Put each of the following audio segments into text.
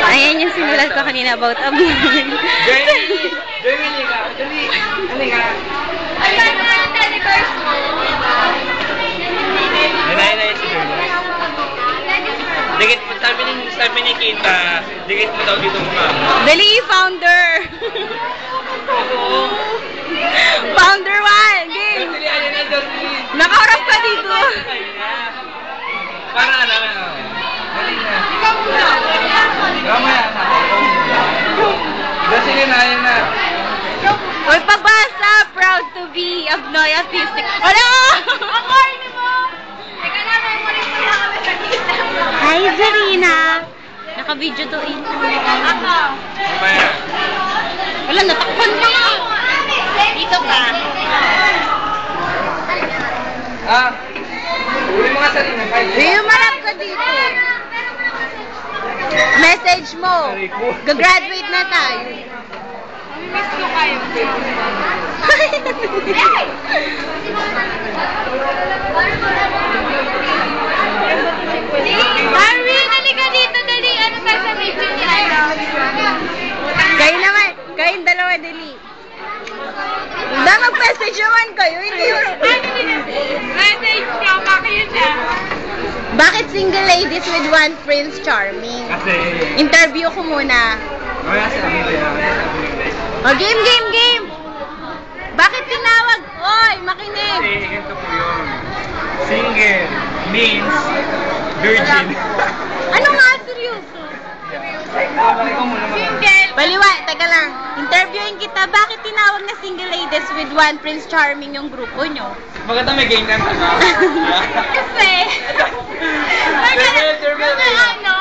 Ayan yung sinulat ko kanina about a boy. Jeremy, liga. Dali. Halika. Ay, ano na yung televerse mo? Hinay si Jeremy. Dikit mo, sabi ni Kita, dikit mo daw dito mukha mo. Dali, founder! Founder 1! Game! Dali, ayun na, dali. Nakaharap ka dito! Para ano. Dali na. Mamaya na. Sige na, ayun na. Uy, pabasa! Proud to be Abnoy Artistic. Ano? Ang corny mo! Teka na, memory mo na kami sa kita. Hi, Zarina! Naka-video to eh. Ako. Mamaya. Wala, natakpan pa nga. Dito ka. Uli mga sarili. Humarap ka dito. Message mo. Gagraduate na tayo. Miss ko kayo. Harvey, halika dito, dali. Ano tayo sa video niya? Kayo naman. Kayong dalawa, dali. Hindi mag-message naman kayo. Hindi yun. Message niya, bakit siya? Bakit single ladies with one Prince Charming? Kasi, Interview ko muna. mamaya sabi nila. O, game! Bakit tinawag? Oy, makinig! Kasi, ganito po yun. Single means virgin. Ano nga, seryoso? Ikaw muna Single. Baliwa, teka lang. Interviewin kita, bakit tinawag na single ladies with one Prince Charming yung grupo nyo? Maganda may game time ka. Kasi, ano,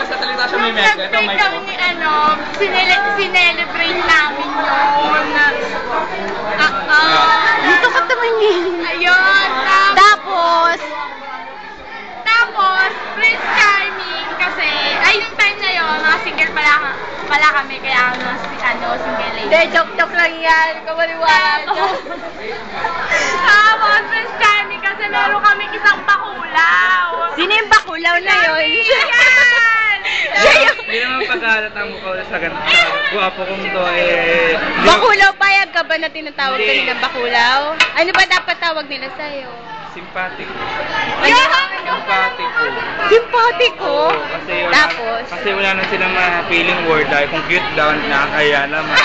Sa salita siya may mega. Ito nag-break kami ni ano, sinelebrate namin yun. Dito ka tumingin. Ayun, tapos, Prince Charming, kasi, ay, yung time na yun, mga single pala kami, kaya single lady. Hindi, joke lang yan. Kamaliwala ka. Tapos, Prince Charming, kasi meron kami isang bakulaw. Sino yung bakulaw na yun? Yan! Hindi naman pagkalat ang mukha ulit sa ganito. Guwapo kong to eh. Bakulaw, payag ka ba na tinatawag ka nila bakulaw? Ano ba dapat tawag nila sa'yo? Sympathetic. Yan! Sympathetic. Simpatiko? Kasi wala, Tapos? kasi wala na silang mga feeling word dahil kung cute daw nakakaya naman.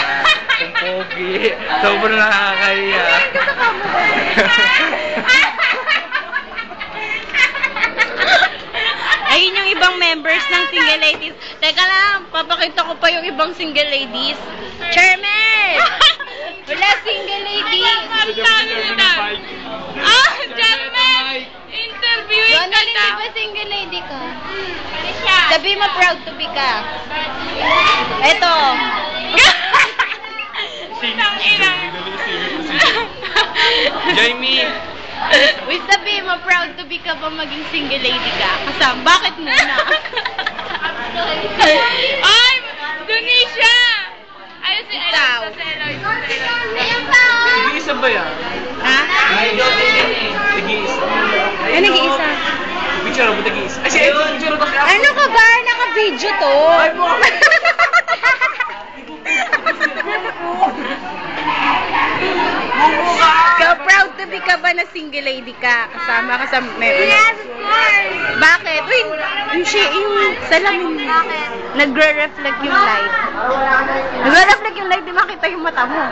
Kung pogi, sobrang nakakaya. Ayun yung ibang members ng single ladies. Teka lang, papakita ko pa yung ibang single ladies. Chairman! Wala single ladies. Chairman! Interviewin ka Ronaldin, na. di ba single lady ka? Ano siya? Sabi mo proud to be ka. Eto. Isang inang. Jamie! Uy, sabi mo proud to be ka ba maging single lady ka? Kasama, bakit muna? Ay! Dunisha! Ayun si Ikaw. Ayun pa! Nag-iisa ba yan? Ha? Nag-iisa. Ay, nag-iisa. Picture mo, nag-iisa. Ay, siya, picture mo. Ano ka ba? Naka-video to. Proud to be ka ba na single lady ka? Kasama ka sa meron. Yes, of course! Bakit? Uy, yung salamin. Bakit? Nagre-reflect yung light. Nagre-reflect yung light, di makita yung mata mo.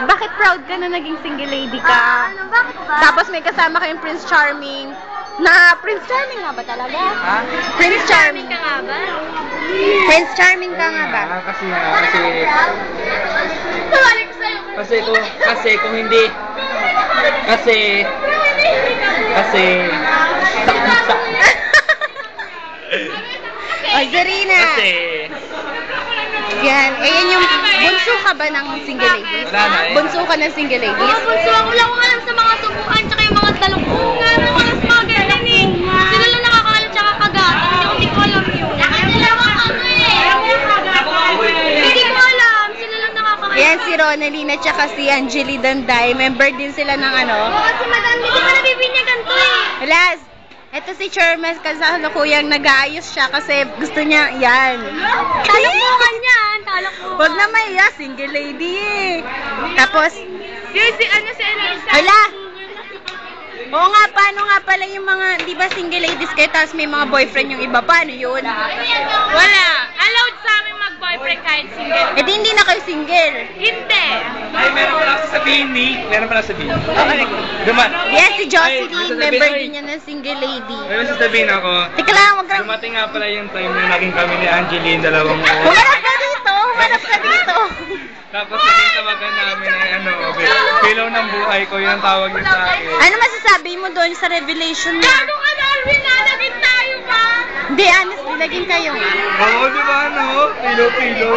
Bakit proud ka na naging single lady ka? Ano, bakit ba? Tapos may kasama kayong Prince Charming. Na Prince Charming nga ba talaga? Ha? Prince Charming ka nga ba? Prince Charming ka nga ba? Tumalik sa'yo. Kasi kung hindi, kasi, saksak. Oy, Zarina! Kasi, Yan. Ayan yung bunso ka ba ng single ladies? Wala na eh. Bunso ka ng single ladies? Mga bunso, wala akong alam sa mga tubuan tsaka yung mga talungkungan, wala akong alam sa mga ganyan eh. Sila lang nakakaalam tsaka kagatan, hindi ko alam yun. Nakakalawa kami eh. Hindi ko alam, sila lang nakakaalam. Ayan si Ronaldin at saka si Angeli Danday. Member din sila ng ano. Oo, kasi madam, hindi ko pa nabibinyagan to eh. Alas, Ito si Chairman kasalukuyang nag-aayos siya kasi gusto niya, yan. Talokmukan yan. Talokmukan. Huwag na maiya, single lady eh. Tapos, Si Eliza. hala! Oo nga, paano nga pala yung mga, di ba single ladies kayo, tapos may mga boyfriend yung iba, paano yun? Wala. Allowed sa amin mag-boyfriend kahit single. Eh di hindi na kayo single. Hindi. Ay, meron pala sasabihin ni. Meron pala sasabihin. Duman. Yes, si Ay, Jocelyn, sasabihin, member ay. din niya ng single lady. May sasabihin ako. Teka lang, wag kang... Dumating nga pala yung time na naging kami ni Angeline, dalawang oras. Humarap ka dito! Humarap ka dito! Tapos naging tawagan namin ay pillow ng buhay ko, yun ang tawag niya sa akin. Ano masasabi mo doon sa revelation niya? Gago ka, Alvin! Nalagin tayo ba? Hindi, honestly, naging kayo nga. Oo, di ba ano? Pillow.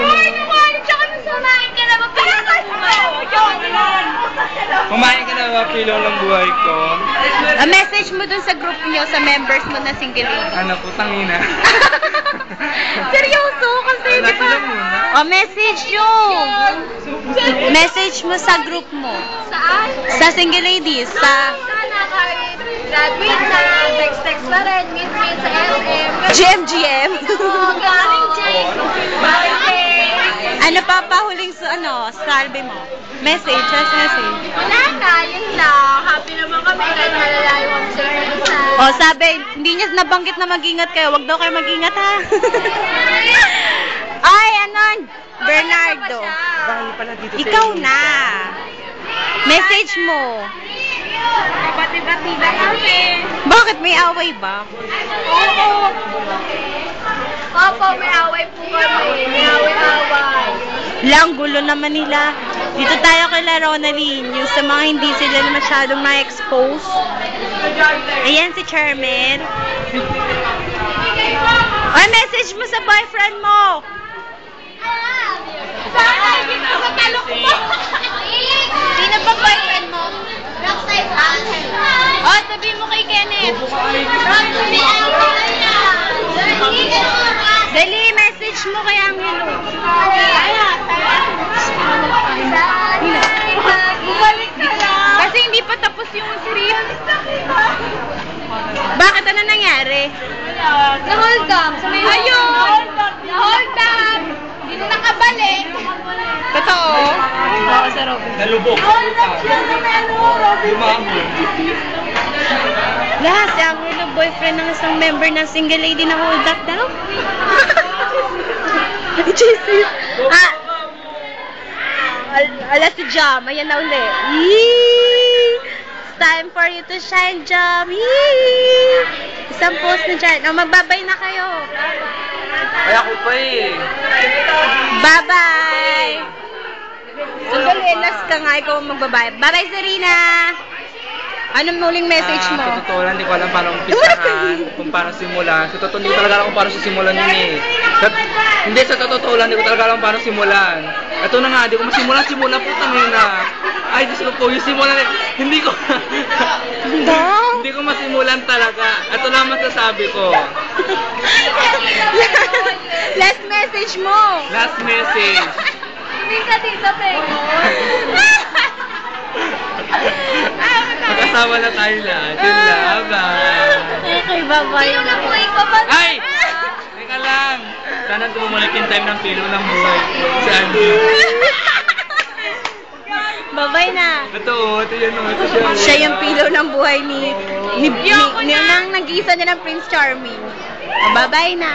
Tsaka nung sumain ka na ba? Kumain ka na ba pillow ng buhay ko? A message mo doon sa group niyo, sa members mo na single lady. Ano po, tangina. Seryoso, kasi di Wala ba? sila muna. O, message yun. Message mo sa group mo. Saan? Sa single ladies, sa Sana kahit graduate na, text-text pa rin, meet sa SM. GMGM. Oo, galing Jake. Ano pa pahuling sa salve mo? Message, just message. Wala na, yun lang. Happy naman kami kahit malalayo kami sa isa. O, sabi, hindi niya nabanggit na mag-ingat kayo. Wag daw kayo mag-ingat, ha? Ay, anon? Bernardo. Dahil pala dito sa Ikaw inyo. na. Message mo. Bati-bati na kami. Bakit may away ba? Oo. Opo, may away po kami. May away-away. Lang, gulo naman nila. Dito tayo kay Ronaline, yung sa mga hindi sila masyadong na-expose. Ayan si Charmel. Ay, message mo sa boyfriend mo. Sana, dito sa talok mo. Sino ba boyfriend mo? Rockside Angel. Oh, sabi mo kay Kenneth. Rockside Angel. Dali, message mo kay Angelo. Bumalik ka lang. Kasi hindi pa tapos yung script. Bakit? Ano nangyari? Na-hold up. Sa may Ayun! Na-hold up. Hindi na nakabalik. Totoo? Oo, sa Robin. Nalubog. Hold up siya sa may Robin. Lumangon. Lahat, si Angelo, boyfriend ng isang member ng single lady na hold up daw. Jesus. Ala si Jam, ayan na uli. Yee! It's time for you to shine, Jam. Yee! Isang post na dyan. O, magbabay na kayo. Ay, ako pa eh. Bye-bye! Sandali, last ka nga, ikaw ang magbabay. Bye-bye, Serena! Anong muling message mo? Sa totoo lang, hindi ko alam paano umpisahan, kung paano simulan. Sa totoo, hindi ko talaga alam kung paano simulan yun eh. Hindi, sa totoo lang, hindi ko talaga alam kung paano simulan. Ito na nga, hindi ko masimulan po, tangina. Ay, Diyos ko po, yung simulan, hindi ko, hindi ko masimulan talaga. Ito lang masasabi ko. Last message mo! Last message. Hindi ka dito, Pego. Magkasama na tayo lahat. Yun lang, bye. Okay, bye-bye. Sino na po ikaw ba? Ay! Teka lang. Sana tumumalik yung time ng pilo ng buhay ko. Si Angie. Bye-bye na. Ito, ito yun. Ito siya. Siya yung pillow ng buhay ni nang nag-iisa niya ng Prince Charming. Bye-bye na.